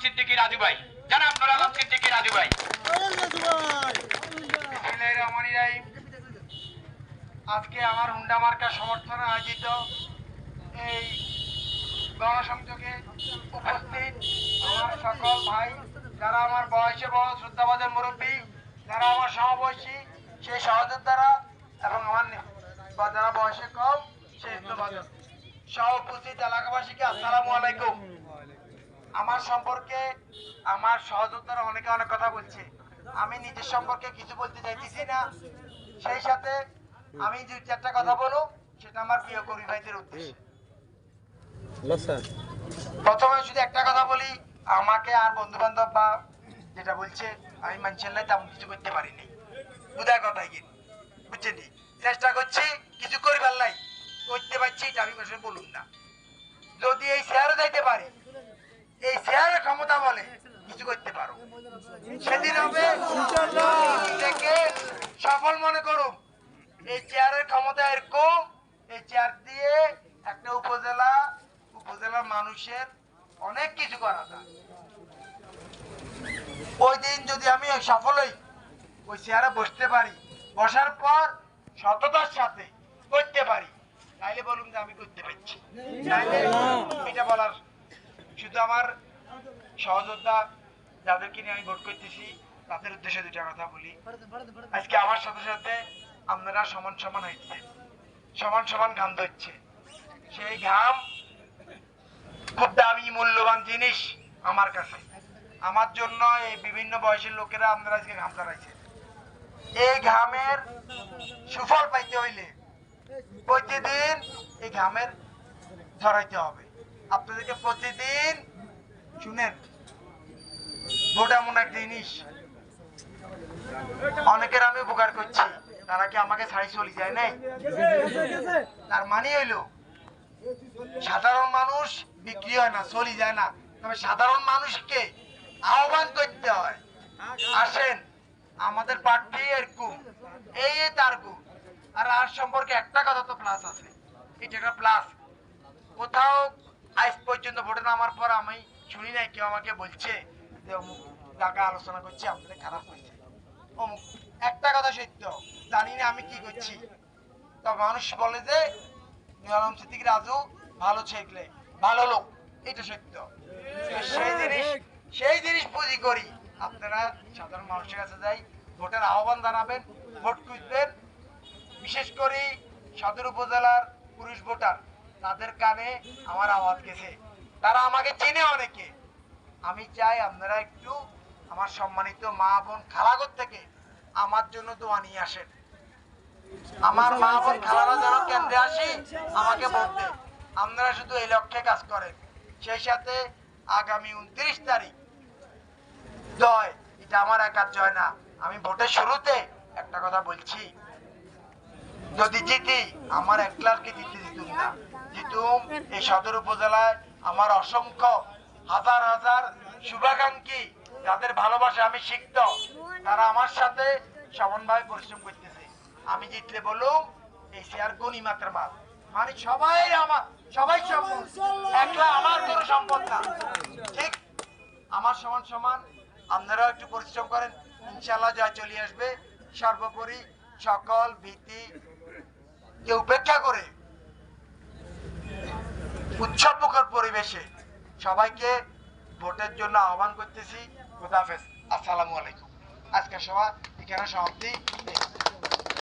সিদ্দিকী রাজু ভাই, জনাব নুর আলম সিদ্দিকী রাজু ভাই। আজকে আমার হুন্ডা মার্কা সমর্থনে আয়োজিত এই গণসংযোগে উপস্থিত আমার সকল ভাই, যারা আমার বয়সে বড়, শ্রদ্ধাবাদের মুরব্বী, যারা আমার সমবয়সী সেই সহযোদ্ধারা, এবং আমার বা যারা বয়সে কম সেই সহ উপস্থিত এলাকাবাসীকে আসসালামু আলাইকুম। আমার সম্পর্কে আমার সহযোদ্ধারা অনেকে অনেক কথা বলছে, আমি নিজের সম্পর্কে কিছু বলতে চাইতেছি না। সেই সাথে আমি যে চারটা কথা বলবো সেটা আমার প্রিয় কর্মী ভাইদের উদ্দেশ্যে। প্রথমে শুধু একটা কথা বলি, আমাকে আর বন্ধু বান্ধব বা যেটা বলছে আমি মানুষের লাই তেমন কিছু করতে পারিনি, বুঝার কথাই কিন্তু বুঝছেন, চেষ্টা করছি কিছু করিবার লাই, করতে পারছি এটা আমি মানুষের বলুন না। যদি এই শেয়ারে যাইতে পারি, এই শেয়ারের ক্ষমতা বলে কিছু করতে পারো, সেদিন হবে থেকে সফল মনে করুন। এই চেয়ারের ক্ষমতা এরকম, এই চেয়ার দিয়ে একটা উপজেলার মানুষের অনেক কিছু করা যায়। ওই দিন যদি আমি সফল হই, ওই চেয়ারে বসতে পারি, বসার পর সততার সাথে করতে পারি, তাইলে বলুন যে আমি করতে পারছি। তাইলে এটা বলার শুধু আমার সহযোদ্ধা যাদেরকে নিয়ে আমি ভোট করতেছি তাদের উদ্দেশ্যে দুটা কথা বলি। আজকে আমার সাথে সাথে আপনারা সমান সমান হয়েছে, সমান সমান ঘাম ধরছে। সেই ঘাম খুব দামি মূল্যবান জিনিস আমার কাছে, আমার জন্য এই বিভিন্ন বয়সের লোকেরা আপনারা আজকে ঘাম ধরাইছে। এই ঘামের সুফল পাইতে হইলে প্রতিদিন এই ঘামের ধরাইতে হবে। আপনাদেরকে প্রতিদিন শুনেন, ভোট এমন এক জিনিস, অনেকের আমি উপকার করছি, তারা কি আমাকে ছাড়ি চলে যায় নাই? তার মানে হইলো সাধারণ মানুষ বিক্রি হয় না, চলে যায় না, তবে সাধারণ মানুষকে আহ্বান করতে হয়, আসেন আমাদের প্রার্থী এরকম, এই তার গুণ। আর সম্পর্কে একটা কথা তো প্লাস আছে, এটা একটা প্লাস। কোথাও আজ পর্যন্ত ভোটে নামার পর আমি শুনি নাই কেউ আমাকে বলছে যে অমুক টাকা আলোচনা করছে আপনাদের খারাপ হয়েছে, অমুক। একটা কথা সত্য, জানি না আমি কি করছি, তবে মানুষ বলে যে নুর আলম সিদ্দিকী রাজু ভালো ছেলে, ভালো লোক, এটা সত্য। সেই জিনিস পুঁজি করি আপনারা সাধারণ মানুষের কাছে যাই, ভোটের আহ্বান জানাবেন, ভোট খুঁজবেন। বিশেষ করে সদর উপজেলার পুরুষ ভোটার, তাদের কানে আমার আওয়াজ গেছে, তারা আমাকে চেনে অনেকে। আমি চাই আপনারা একটু আমার সম্মানিত মা বোন খালাগর থেকে আমার জন্য দোয়া নিয়ে আসেন। আমার মা বোন খালারা যেন কেন্দ্রে আসি আমাকে ভোট দেন। আপনারা শুধু এই লক্ষ্যে কাজ করেন। সেই সাথে আগামী 29 তারিখ জয়, এটা আমার একার জয় না। আমি ভোটের শুরুতে একটা কথা বলছি, যদি জিতি আমার একলারকে জিতে দিতুম না, জিতুম এই সদর উপজেলায় আমার অসংখ্য হাজার হাজার শুভাকাঙ্ক্ষী, যাদের ভালোবাসা আমি শিখত, তারা আমার সাথে সমানভাবে পরিশ্রম করতেছে। আমি জিতলে বলুম এই শেয়ার গণিমাত্র মাল, মানে সবাই আমার, সবাই সম্পদ, একলা আমার কোনো সম্পদ না। ঠিক আমার সমান সমান আপনারাও একটু পরিশ্রম করেন, ইনশাআল্লাহ জয় চলে আসবে। সর্বোপরি সকল ভীতি কে উপেক্ষা করে উৎসবমুখর পরিবেশে সবাইকে ভোটের জন্য আহ্বান করতেছি। খোদা হাফেজ, আসসালামু আলাইকুম। আজকের সভা এখানে সমাপ্তি।